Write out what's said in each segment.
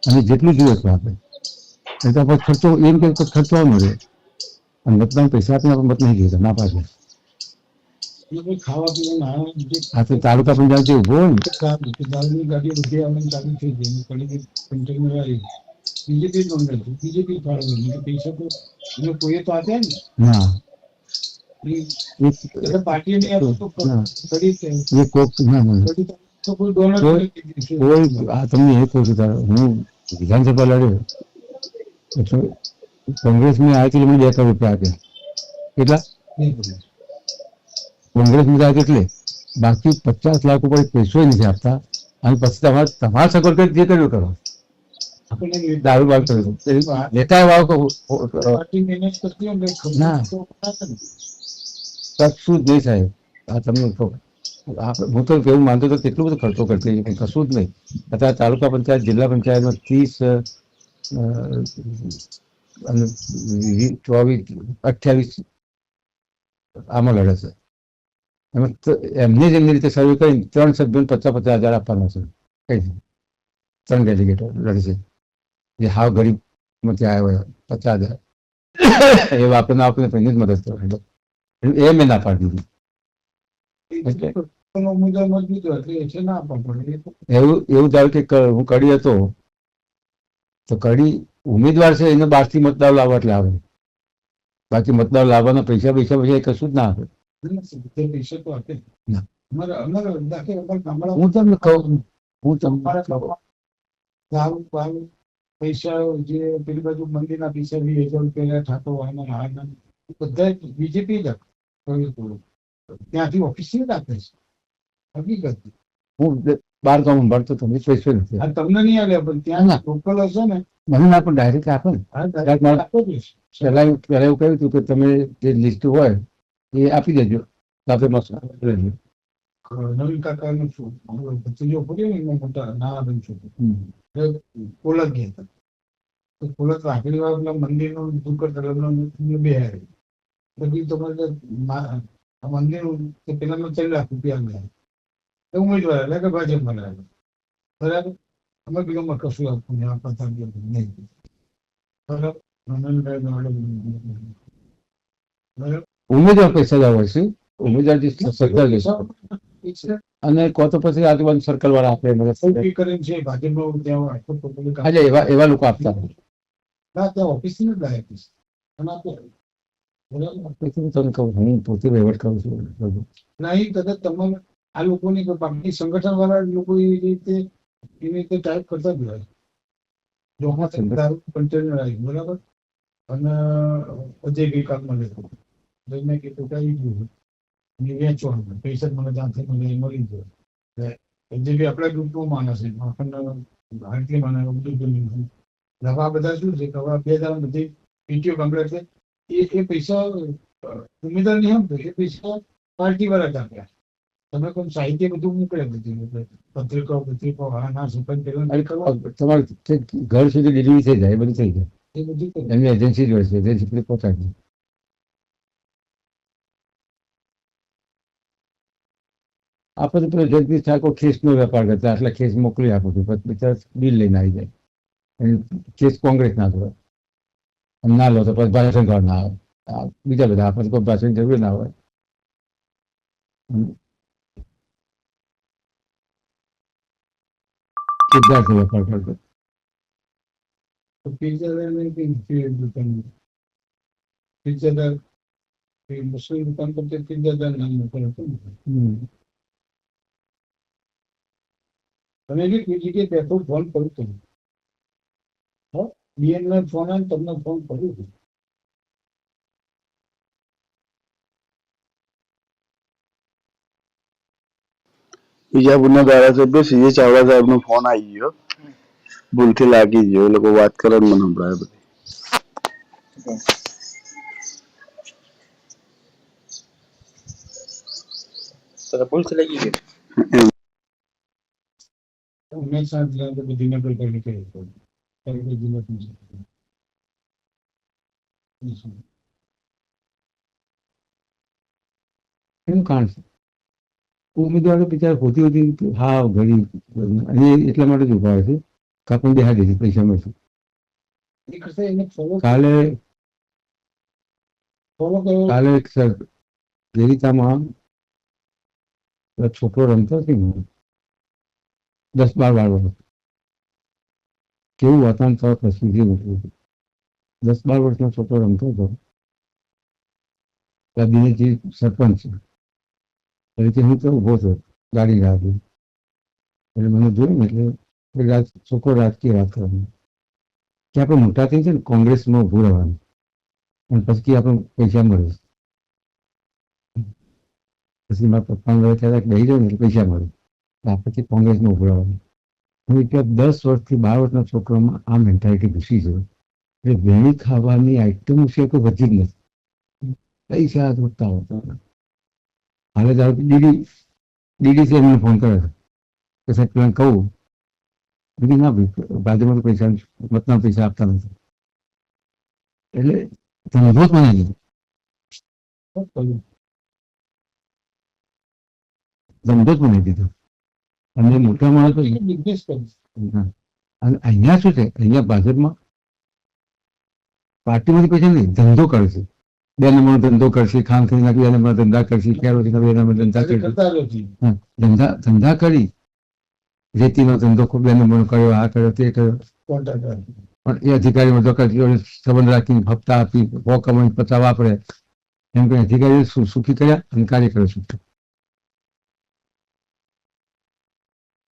અને જેટલું જોઈએ એટલું આપે. એટલે પછી ખર્ચો એમ કે ખર્ચો મળે અને મતદાન પૈસા આપીને આપણે મત નહીં જોઈતા, ના પાડે. ખાવા પીવાનું આ તો તાલુકા પંચાયત જે ઉભો હોય ને દારૂની ગાડીઓ બધી આવવાની ચાલુ થઈ ગઈ, કન્ટેનર આવી બીજેપી મંગળ છે, બીજેપી ફાળવેલી પૈસા તો એને કોઈએ તો આપ્યા ને. ના પાર્ટી ને તમને એ કહું છું, હું વિધાનસભા લડ્યો એટલે કોંગ્રેસની આવેલી મને 2 કરોડ રૂપિયા આપ્યા. કેટલા? કોંગ્રેસની જાય એટલે બાકી 50 લાખ ઉપર પૈસો નથી આપતા. અને પછી તમારા સગવડ કરી જે કર્યું કરો. દારૂ બાર કર્યું નેતા વાવ ના કશું જ નહીં સાહેબ. આ તમને હું તો એવું માનતો હતો કેટલું બધું ખર્ચો કરતી પણ કશું જ નહીં. અત્યારે તાલુકા પંચાયત જિલ્લા પંચાયતમાં 30 અને 24 28 આમાં લડે છે. એમની જ એમની રીતે સર્વે કરી 3 સભ્યોને 50-50 હજાર આપવાના છે. કઈ 3 ડેલિગેટો લડે છે જે હાવ ગરીબ માંથી આવ્યા હોય 50,000 એ વાપરને આપીને જ મદદ કરે. એ મેં ના પાડી દીધું. એવું ધારો કે હું કડી હતો તો કડી ઉમેદવાર છે એને 12થી મતદાર લાવવા એટલે આવે. બાકી મતદાર લાવવાના પૈસા એ કશું જ ના આપે. હું તમને કહું પૈસા જે પેલી બાજુ મંદિરના પૈસા 20,000 રૂપિયા થતો બધા બીજેપી જ ત્યાંથી ઓફિસથી જ આપે છે. હકીકત હું 12 ગામ ભણતો તમને પૈસો નથી. તમને નહીં આવે પણ ત્યાં લોકલ હશે ને મને ના પણ ડાયરેક્ટ આપે ને. પહેલા એવું કહ્યું હતું કે તમે જે લિસ્ટ હોય એ આપી દેજો. નવીન કાકાનું શું ભત્રીજો પડ્યો ને મોટા નાના બેન છોકરો કોલક ગયા હતા તો કોલક રાખડી વાળા મંદિરનું દુકર તરફનું બેહારે પછી તમારે મંદિર પેલા 4 લાખ રૂપિયા મળ્યા ઉમેદવાર એટલે કે ભાજપમાં લાગે બરાબર. અમે બીજામાં કશું આપવું નહીં આપતા નહીં બરાબર. ઉમેદવાર પૈસા જ હોય છે. ઉમેદવાર સરકાર અને કો તો પછી આજુબાજુ સર્કલ વાળા આપે એવા લોકો આપતા ઓફિસ ની લાયક તમને કહું હું પોતે વહીવટ કરું છું. નહીં કદાચ તમારે આ લોકોની બાકી સંગઠન વાળા લોકો એવી રીતે ટાઈપ કરતા જ હોય. દારૂ કન્ટેનર આવી બરાબર અને અજય ગઈકાલમાં લેતો જઈને કે ટોટાવી ગયું વેચવાનું પૈસા મને ત્યાંથી મને મળી ગયો. જે બી આપણા ગ્રુપનો માણસ છે આપણને ભારતીય માણસ આ બધા શું છે કે હવે 2 બધી પીટીઓ કમ્પ્લેટ છે એ પૈસા ઉમેદવાર નહીં આમ તો એ પૈસા પાર્ટી વાળા જ આપ્યા. તમે કોઈ સાહિત્ય બધું મોકલે બધી પત્રિકાઓ ના સુપન તમારે ઘર સુધી ડિલિવરી થઈ જાય. એ બધું થઈ જાય. એ બધું એમની એજન્સી જ હોય છે. એજન્સી પહોંચાડી આપણે પેલો જગદીશ ઠાકોર ખેસનો વેપાર કરતા આટલા ખેસ મોકલી આપું છું પછી બિચારા બિલ લઈને આવી જાય. કેસ કોંગ્રેસ ના હોય ના લો તો પછી ભાષણ ઘર ના આવે. બીજા બધા આપણે કોઈ ભાષણ જરૂર ના હોય. સિદ્ધાર્થ વેપાર કરતો મુસ્લિમ દુકાન પર 30,000 નામ મોકલ હતું. તમે બી જગ્યાએ બેઠો ફોન કરું તમે બીએન ફોન આવે તમને ફોન કરું છું. બીજાપુરના ધારાસભ્ય સીએ ચાવડા સાહેબ નો ફોન આવી ગયો. ભૂલથી લાગી ગયો. એ લોકો વાત કરે મને સંભળાય બધી. ભૂલથી લાગી ગયો. એનું કારણ છે ઉમેદવારો બિચારા હોતી હા ગરીબ અને એટલા માટે જ ઉભા હોય છે કાપી બેહાડી દીધી પૈસા મળશે. એ કરતા એને ફોલો કાલે કર્યો. કાલે એક ગેરિતામાં છોકરો રમતો હતો ને 10-12 વર્ષ, કેવું વાતાવરણ તરફ પ્રસિદ્ધિ મૂક્યું. 10-12 વર્ષનો છોકરો રમતો હતો. દિનેશજી સરપંચ છે. એટલે હું તો ઉભો હતો ગાડી રાહ જોઈ. એટલે મને જોયું ને એટલે છોકરો રાજકીય વાત કરવાનો કે આપણે મોટા થઈ છે ને કોંગ્રેસમાં ઉભું રહેવાનું અને પછી આપણે પૈસા મળે. પછી મારા પપ્પાને ઘરે કહેતા બેસી જાવ ને એટલે પૈસા મળે. પછી કોંગ્રેસમાં ઉભું રહેવાનું. હું 10 વર્ષથી 12 વર્ષના છોકરામાં આ મેન્ટાલિટી ઘૂસી છે. એટલે વેણી ખાવાની આઈટમ છે કે વધી જ નથી. પૈસા જોતા હોતા. હાલે ધારો કે ડીડીસી એમને ફોન કરે છે કે સાહેબ પેલા કહું બીજી ના ભાઈ બાજુમાં તો પૈસા મતના પૈસા આપતા નથી. એટલે ધંધો જ બનાવી દીધો. ધંધો જ બનાવી દીધો. અને મોટા માણસો બિઝનેસ કરે. અને અહીંયા શું છે, અહીંયા ભાજપમાં પાર્ટીમાંથી પૈસા નહીં, ધંધો કરે છે. 2 નંબરનો ધંધો કરશે, ખાન ખરી નાખી 2 નંબરના ધંધા કરશે, કેરોસીન 2 નંબરના ધંધા કરશે. ધંધા કરી રેતીનો ધંધો 2 નંબરનો કર્યો, આ કર્યો તે કર્યો. પણ એ અધિકારી સંબંધ રાખીને હપ્તા આપી 100 કમાઈ 50 વાપરે એમ કઈ અધિકારીઓ સુખી કર્યા અને કાર્યકરો સુખી.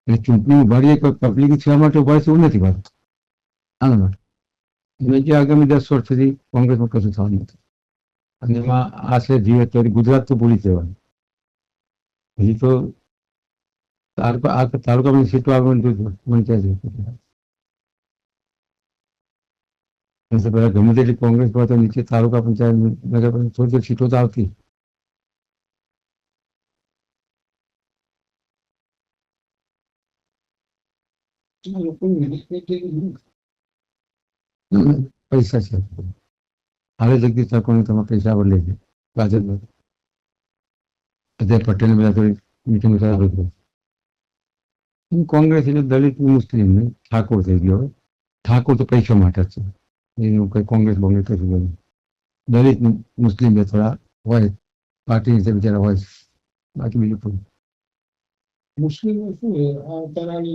એટલે ચૂંટણી ઉભાડીએ કોઈ પબ્લિક સેવા માટે ઉભા છે એવું નથી વાત. આના માટે અને જે આગામી 10 વર્ષ સુધી કોંગ્રેસમાં કશું થવાનું નથી. અને એમાં આ છે જીવ અત્યારે ગુજરાત તો ભૂલી જવાનું. હજી તો તાલુકાની સીટો આગળ વંચાય છે. પેલા ગમે તેટલી કોંગ્રેસ હોય તો નીચે તાલુકા પંચાયત નગર પંચાયત થોડી સીટો તો આવતી. પૈસા છે. હાલે જગદીશ ઠાકોરને તમે પૈસા પર લઈ જાય ભાજપમાં. અજય પટેલ બધા થોડી મિટિંગ કોંગ્રેસ એટલે દલિત મુસ્લિમ ને ઠાકોર થઈ ગયો. હવે ઠાકોર તો પૈસા માટે જ છે. એનું કઈ કોંગ્રેસ બોંગ્રેસ કશું નહીં. દલિત મુસ્લિમ બે થોડા હોય પાર્ટી રીતે બિચારા હોય, બાકી બીજું કોઈ. મુસ્લિમો શું અત્યારે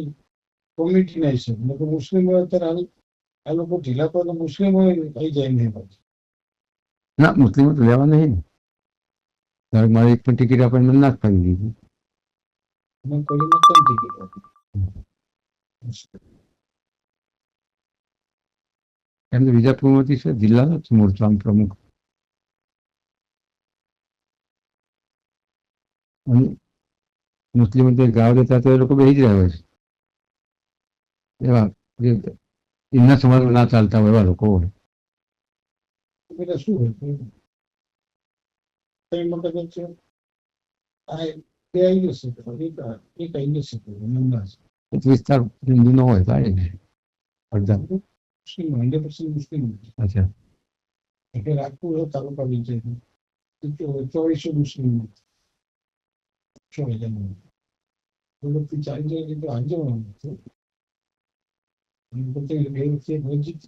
કોમિટીના હિસાબ મુસ્લિમો અત્યારે આ લોકો ઢીલા પર મુસ્લિમો આવી જાય નહીં. ના, મુસ્લિમો તો લેવા નહીં ને. મારે એક પણ ટિકિટ આપણને ના જ ફરી દીધી. એમ તો વિજાપુરમાંથી છે જિલ્લાનો જ મોરચાનો પ્રમુખ. અને મુસ્લિમો ગાવ દેતા તો એ લોકો બેસી જ રહ્યા હોય છે. એવા એમના સમાજમાં ના ચાલતા હોય એવા લોકો હોય. શું હોય વિસ્તાર હિન્દુનો હોય તો આવી જાય અડધા. 100% મુસ્લિમ. અચ્છા. એટલે રાજપુર તાલુકા પંચાયત 2400 મુસ્લિમ. ચાલી જાય તો આજે વંચિત